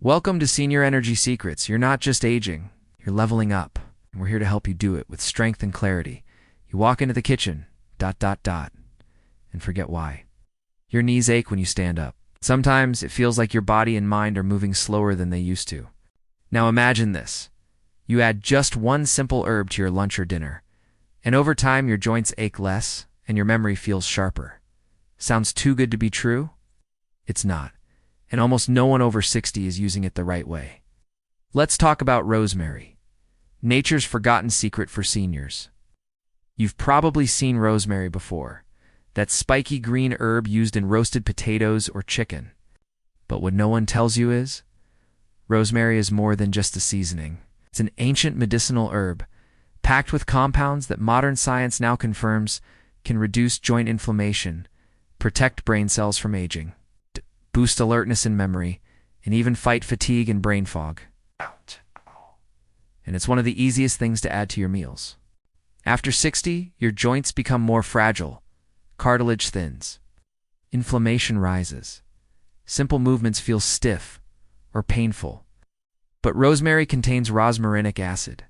Welcome to Senior Energy Secrets. You're not just aging, you're leveling up. And we're here to help you do it with strength and clarity. You walk into the kitchen, and forget why. Your knees ache when you stand up. Sometimes it feels like your body and mind are moving slower than they used to. Now imagine this. You add just one simple herb to your lunch or dinner, and over time your joints ache less and your memory feels sharper. Sounds too good to be true? It's not. And almost no one over 60 is using it the right way. Let's talk about rosemary, nature's forgotten secret for seniors. You've probably seen rosemary before, that spiky green herb used in roasted potatoes or chicken. But what no one tells you is, rosemary is more than just a seasoning. It's an ancient medicinal herb, packed with compounds that modern science now confirms can reduce joint inflammation, protect brain cells from aging, boost alertness and memory, and even fight fatigue and brain fog. And it's one of the easiest things to add to your meals. After 60, your joints become more fragile, cartilage thins, inflammation rises, simple movements feel stiff or painful. But rosemary contains rosmarinic acid,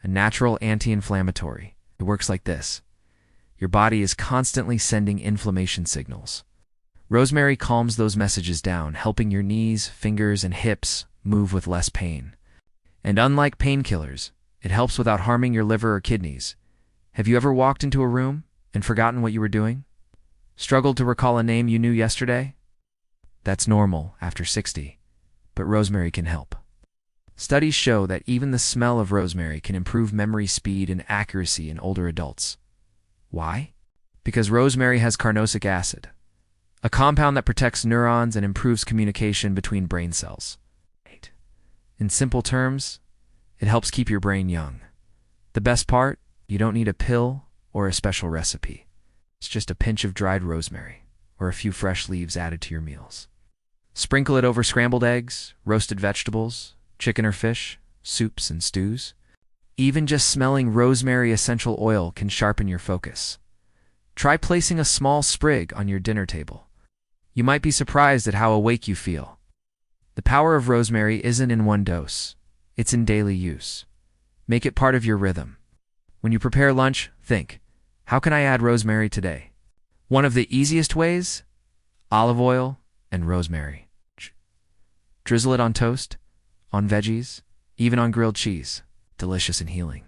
a natural anti-inflammatory. It works like this. Your body is constantly sending inflammation signals. Rosemary calms those messages down, helping your knees, fingers, and hips move with less pain. And unlike painkillers, it helps without harming your liver or kidneys. Have you ever walked into a room and forgotten what you were doing? Struggled to recall a name you knew yesterday? That's normal after 60, but rosemary can help. Studies show that even the smell of rosemary can improve memory speed and accuracy in older adults. Why? Because rosemary has carnosic acid, a compound that protects neurons and improves communication between brain cells. In simple terms, it helps keep your brain young. The best part, you don't need a pill or a special recipe. It's just a pinch of dried rosemary or a few fresh leaves added to your meals. Sprinkle it over scrambled eggs, roasted vegetables, chicken or fish, soups and stews. Even just smelling rosemary essential oil can sharpen your focus. Try placing a small sprig on your dinner table. You might be surprised at how awake you feel. The power of rosemary isn't in one dose. It's in daily use. Make it part of your rhythm. When you prepare lunch, think, how can I add rosemary today? One of the easiest ways? Olive oil and rosemary. Drizzle it on toast, on veggies, even on grilled cheese. Delicious and healing.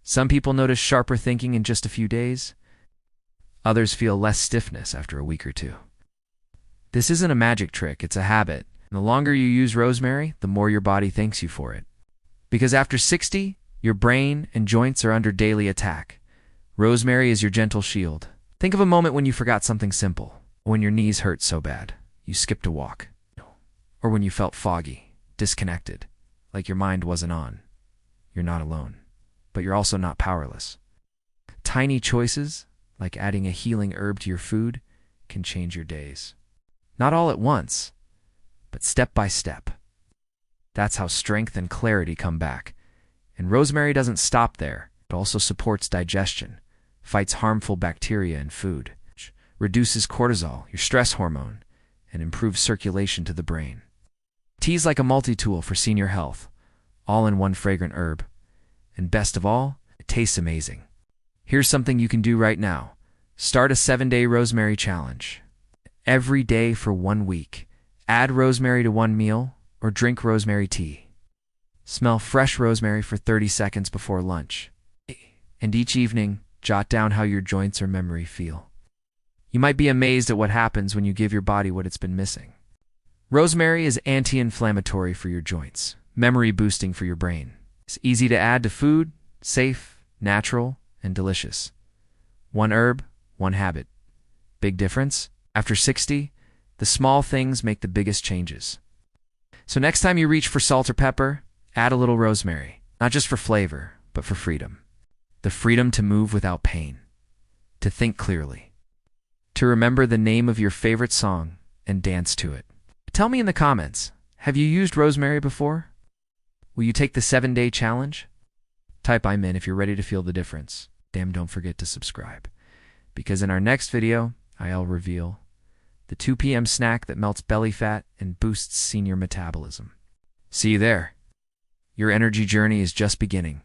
Some people notice sharper thinking in just a few days. Others feel less stiffness after a week or two. This isn't a magic trick, it's a habit. And the longer you use rosemary, the more your body thanks you for it. Because after 60, your brain and joints are under daily attack. Rosemary is your gentle shield. Think of a moment when you forgot something simple, when your knees hurt so bad, you skipped a walk, or when you felt foggy, disconnected, like your mind wasn't on. You're not alone, but you're also not powerless. Tiny choices, like adding a healing herb to your food, can change your days. Not all at once, but step by step. That's how strength and clarity come back. And rosemary doesn't stop there. It also supports digestion, fights harmful bacteria in food, reduces cortisol, your stress hormone, and improves circulation to the brain. Tea's like a multi-tool for senior health, all in one fragrant herb. And best of all, it tastes amazing. Here's something you can do right now. Start a 7-day rosemary challenge. Every day for 1 week, add rosemary to one meal or drink rosemary tea. Smell fresh rosemary for 30 seconds before lunch. And each evening, jot down how your joints or memory feel. You might be amazed at what happens when you give your body what it's been missing. Rosemary is anti-inflammatory for your joints, memory boosting for your brain. It's easy to add to food, safe, natural, and delicious. One herb, one habit. Big difference? After 60, the small things make the biggest changes. So next time you reach for salt or pepper, add a little rosemary, not just for flavor, but for freedom. The freedom to move without pain, to think clearly, to remember the name of your favorite song and dance to it. Tell me in the comments, have you used rosemary before? Will you take the 7-day challenge? Type I'm in if you're ready to feel the difference. Don't forget to subscribe, because in our next video, I'll reveal the 2 p.m. snack that melts belly fat and boosts senior metabolism. See you there. Your energy journey is just beginning.